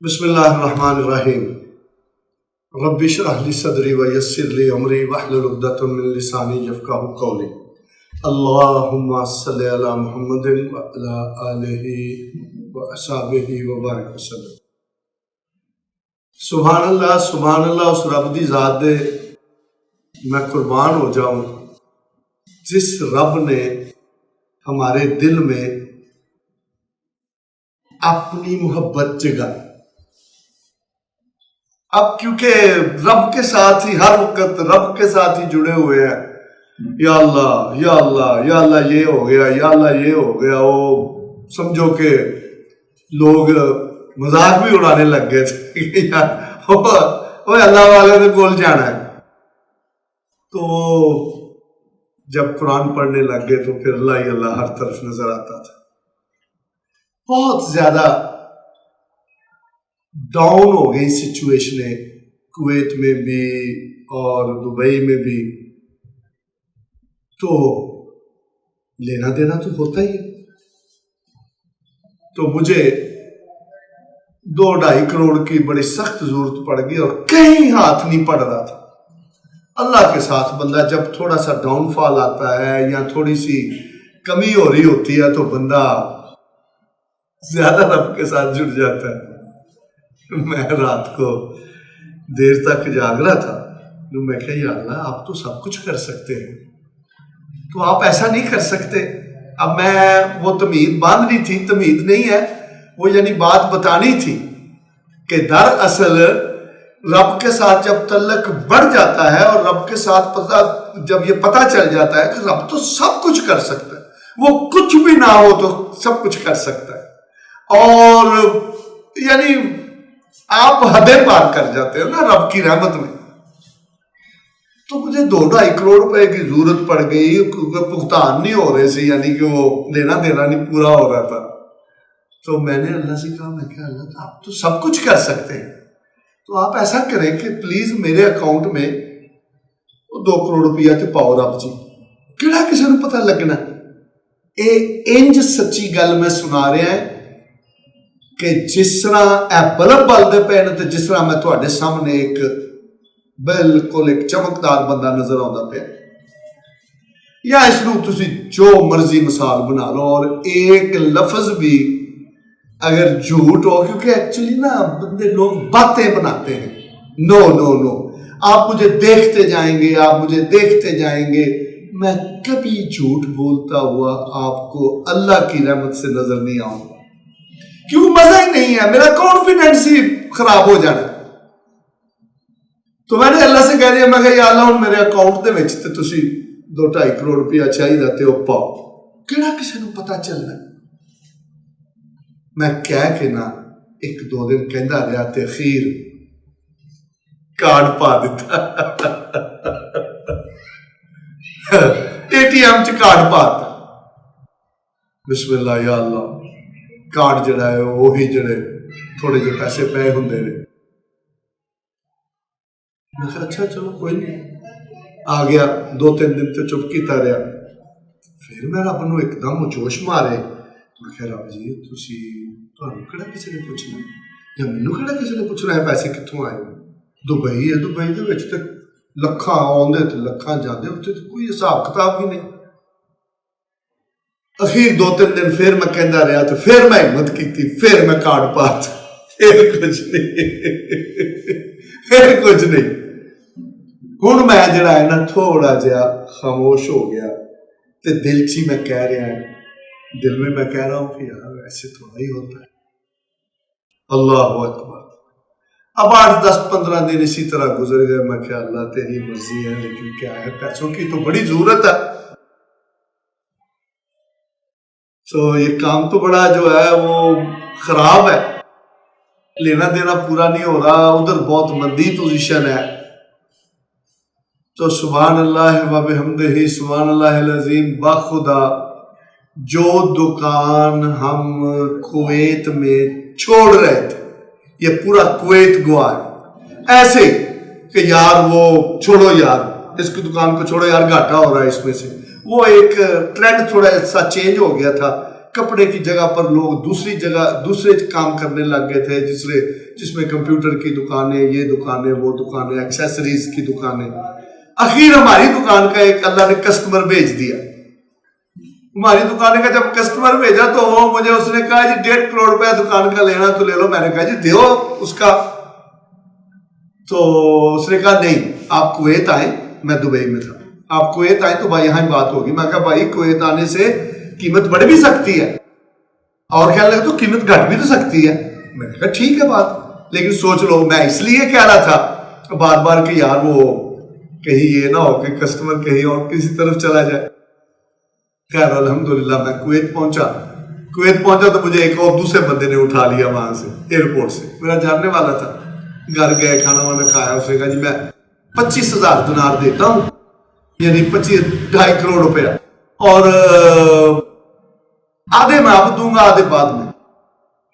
بسم اللہ الرحمن الرحیم رب اشرح لی صدری ویسر لی امری واحلل عقدۃ من لسانی یفقہوا قولی اللہم صلی علی محمد وعلی آلہ واصحابہ وبارک وسلم۔ سبحان اللہ اس رب دی ذات دے میں قربان ہو جاؤں جس رب نے ہمارے دل میں اپنی محبت جگائی۔ اب کیونکہ رب کے ساتھ ہی ہر وقت رب کے ساتھ ہی جڑے ہوئے ہیں، یا اللہ یا اللہ یا اللہ یہ ہو گیا، یا اللہ یہ ہو گیا، وہ سمجھو کہ لوگ مذاق بھی اڑانے لگ گئے تھے وہ اللہ والے نے کول جانا ہے۔ تو جب قرآن پڑھنے لگ گئے تو پھر اللہ ہی اللہ ہر طرف نظر آتا تھا۔ بہت زیادہ ڈاؤن ہو گئی سچویشنیں، کویت میں بھی اور دبئی میں بھی، تو لینا دینا تو ہوتا ہی ہے۔ تو مجھے 2-2.5 کروڑ کی بڑی سخت ضرورت پڑ گئی اور کہیں ہاتھ نہیں پڑ رہا تھا۔ اللہ کے ساتھ بندہ جب تھوڑا سا ڈاؤن فال آتا ہے یا تھوڑی سی کمی ہو رہی ہوتی ہے تو بندہ زیادہ رب کے ساتھ جڑ جاتا ہے۔ میں رات کو دیر تک جاگ رہا تھا تو میں کہا یا اللہ آپ تو سب کچھ کر سکتے ہیں، تو آپ ایسا نہیں کر سکتے۔ اب میں وہ تمید باندھنی تھی، تمید نہیں ہے وہ، یعنی بات بتانی تھی کہ دراصل رب کے ساتھ جب تعلق بڑھ جاتا ہے اور رب کے ساتھ جب یہ پتہ چل جاتا ہے کہ رب تو سب کچھ کر سکتا ہے، وہ کچھ بھی نہ ہو تو سب کچھ کر سکتا ہے، اور یعنی آپ حدیں پار کر جاتے ہو نا رب کی رحمت میں۔ تو مجھے 2-2.5 کروڑ روپے کی ضرورت پڑ گئی کیونکہ بھگتان نہیں ہو رہے سے، یعنی کہ وہ لینا دینا نہیں پورا ہو رہا تھا۔ تو میں نے اللہ سے کہا، میں کہا اللہ آپ تو سب کچھ کر سکتے ہیں، تو آپ ایسا کریں کہ پلیز میرے اکاؤنٹ میں 2 کروڑ روپیہ تے پاؤ رب جی، کیڑا کسی نے پتہ لگنا۔ انج سچی گل میں سنا رہا ہے کہ جس طرح اے بلب بلدے پے نے، جس طرح میں تواڈے سامنے ایک بالکل ایک چمکدار بندہ نظر آتا پیا، یا اس نو تسی جو مرضی مثال بنا لو، اور ایک لفظ بھی اگر جھوٹ ہو، کیونکہ ایکچولی نا بندے لوگ باتیں بناتے ہیں، نو آپ مجھے دیکھتے جائیں گے، آپ مجھے دیکھتے جائیں گے، میں کبھی جھوٹ بولتا ہوا آپ کو اللہ کی رحمت سے نظر نہیں آؤں گا، کیوں مزہ ہی نہیں ہے، میرا کانفیڈنس ہی خراب ہو جانا۔ تو میں نے اللہ سے کہہ دیا، میں کہا یا اللہ ہن میرے اکاؤنٹ دے وچ تے تسی 2-2.5 کروڑ روپیہ چاہیے تے او پاؤ، کیڑا کسی نو پتہ چلنا۔ میں کہہ کے نا 1-2 دن کہندا رہا تے اخیر کارڈ پا دیتا ATM چ کارڈ پاتا، بسم اللہ یا اللہ، کارڈ جڑا ہے وہی جڑے تھوڑے جے پیسے پے ہوندے نے۔ میں کہا اچھا چلو کوئی نہیں، آ گیا۔ 2-3 دن تو چپ کیتا رہا، پھر میں رب نو ایک دم جوش مارے، میں کہا رب جی تسی تانوں کیڑا کسی نے پوچھنا، یا مینوں کیڑا کسی نے پوچھنا ہے پیسے کتھوں آئے؟ دبئی ہے، دبئی دے وچ تے لکھاں آوندے تے لکھاں جاندے، اتھے تے کوئی حساب کتاب بھی نہیں۔ اخیر 2-3 دن پھر میں کہندا رہا تو پھر میں ہمت کیتی، پھر میں کارڈ پاتا، پھر کچھ نہیں۔ ہن میں جڑا ہے نا تھوڑا جہا خاموش ہو گیا، تے دل چی میں کہہ رہا ہے، دل میں میں کہہ رہا ہوں کہ یار ایسے تھوڑا ہی ہوتا ہے۔ اللہ اکبر۔ اب 8-10-15 دن اسی طرح گزر گئے، میں کہا اللہ تیری مرضی ہے، لیکن کیا ہے پیسوں کی تو بڑی ضرورت ہے۔ تو یہ کام تو بڑا جو ہے وہ خراب ہے، لینا دینا پورا نہیں ہو رہا، ادھر بہت مندی پوزیشن ہے۔ تو سبحان اللہ و بحمدہ سبحان اللہ العظیم، بخدا جو دکان ہم کویت میں چھوڑ رہے تھے، یہ پورا کویت گوا ہے ایسے کہ یار وہ چھوڑو یار، اس کی دکان کو چھوڑو یار، گھاٹا ہو رہا ہے اس میں سے۔ وہ ایک ٹرینڈ تھوڑا سا چینج ہو گیا تھا کپڑے کی جگہ پر لوگ دوسرے کام کرنے لگ گئے تھے، جس میں کمپیوٹر کی دکانیں، یہ دکانیں، وہ دکانیں، ایکسیسریز کی دکانیں. اخیر ہماری دکان کا ایک اللہ نے کسٹمر بھیج دیا. ہماری دکان کا جب کسٹمر بھیجا تو وہ مجھے اس نے کہا جی 1.5 کروڑ روپیہ دکان کا لینا تو لے لو. میں نے کہا جی دیو اس کا. تو اس نے کہا نہیں، آپ کویت آئیں. میں دبئی میں تھا. آپ کویت آئیں تو بھائی یہاں ہی بات ہوگی. میں کہا بھائی کویت آنے سے قیمت بڑھ بھی سکتی ہے اور کہنے لگا تو قیمت گھٹ بھی تو سکتی ہے. میں نے کہا ٹھیک ہے بات، لیکن سوچ لو میں اس لیے کہہ رہا تھا بار بار کہ یار وہ کہیں یہ نہ ہو کہ کسٹمر کہیں اور کسی طرف چلا جائے. خیر الحمدللہ میں کویت پہنچا تو مجھے ایک اور دوسرے بندے نے اٹھا لیا وہاں سے ایئرپورٹ سے. میرا جاننے والا تھا. گھر گئے، کھانا وانا کھایا. اس نے کہا جی میں 25,000 دینار دیتا ہوں، یعنی 2.5 کروڑ روپیہ، اور آدھے میں آپ دوں گا آدھے بعد میں.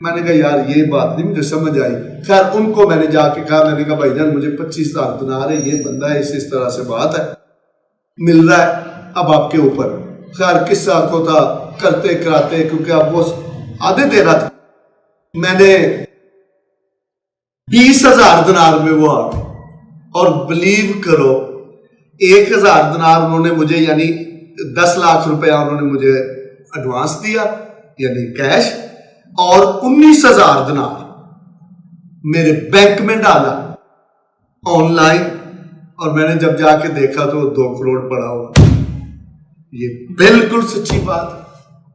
میں نے کہا یار یہ بات نہیں مجھے سمجھ آئی. خیر ان کو میں نے جا کے کہا، میں نے کہا بھائی جان مجھے 25,000 دینار ہے، یہ بندہ ہے، اس طرح سے بات ہے، مل رہا ہے، اب آپ کے اوپر. خیر قصہ کو تھا کرتے کراتے، کیونکہ اب وہ آدھے دے رہا تھا. میں نے 20,000 دینار میں وہ آ گئے، اور بلیو کرو 1,000 دینار انہوں نے مجھے، یعنی 10 لاکھ روپیہ انہوں نے مجھے ایڈوانس دیا یعنی کیش، اور 19,000 دینار میرے بینک میں ڈالا آن لائن. اور میں نے جب جا کے دیکھا تو 2 کروڑ پڑا ہوا. یہ بالکل سچی بات ہے،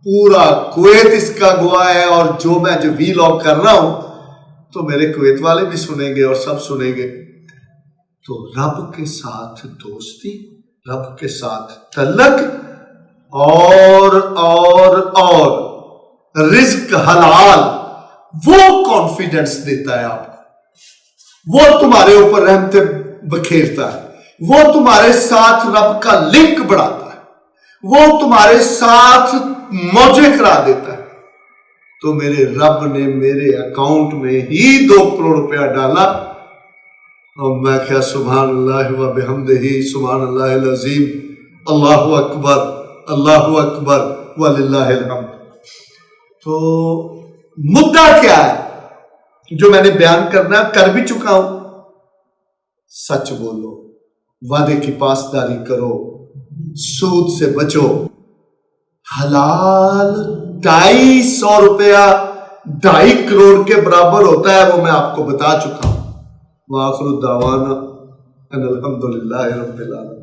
پورا کویت اس کا گواہ ہے. اور جو میں وی لاگ کر رہا ہوں تو میرے کویت والے بھی سنیں گے اور سب سنیں گے. تو رب کے ساتھ دوستی، رب کے ساتھ تعلق، اور رزق حلال، وہ کانفیڈنس دیتا ہے آپ کو، وہ تمہارے اوپر رحمتیں بکھیرتا ہے، وہ تمہارے ساتھ رب کا لنک بڑھاتا ہے، وہ تمہارے ساتھ موجے کرا دیتا ہے. تو میرے رب نے میرے اکاؤنٹ میں ہی 2 کروڑ روپیہ ڈالا، اور میں کیا سبحان اللہ و بحمدہ سبحان اللہ العظیم، اللہ اکبر اللہ اکبر وللہ الحمد. تو مدعا کیا ہے جو میں نے بیان کرنا کر بھی چکا ہوں؟ سچ بولو، وعدے کی پاسداری کرو، سود سے بچو. حلال 250 روپیہ 2.5 کروڑ کے برابر ہوتا ہے، وہ میں آپ کو بتا چکا ہوں. وآخر دعوانا ان الحمدللہ رب العالمین.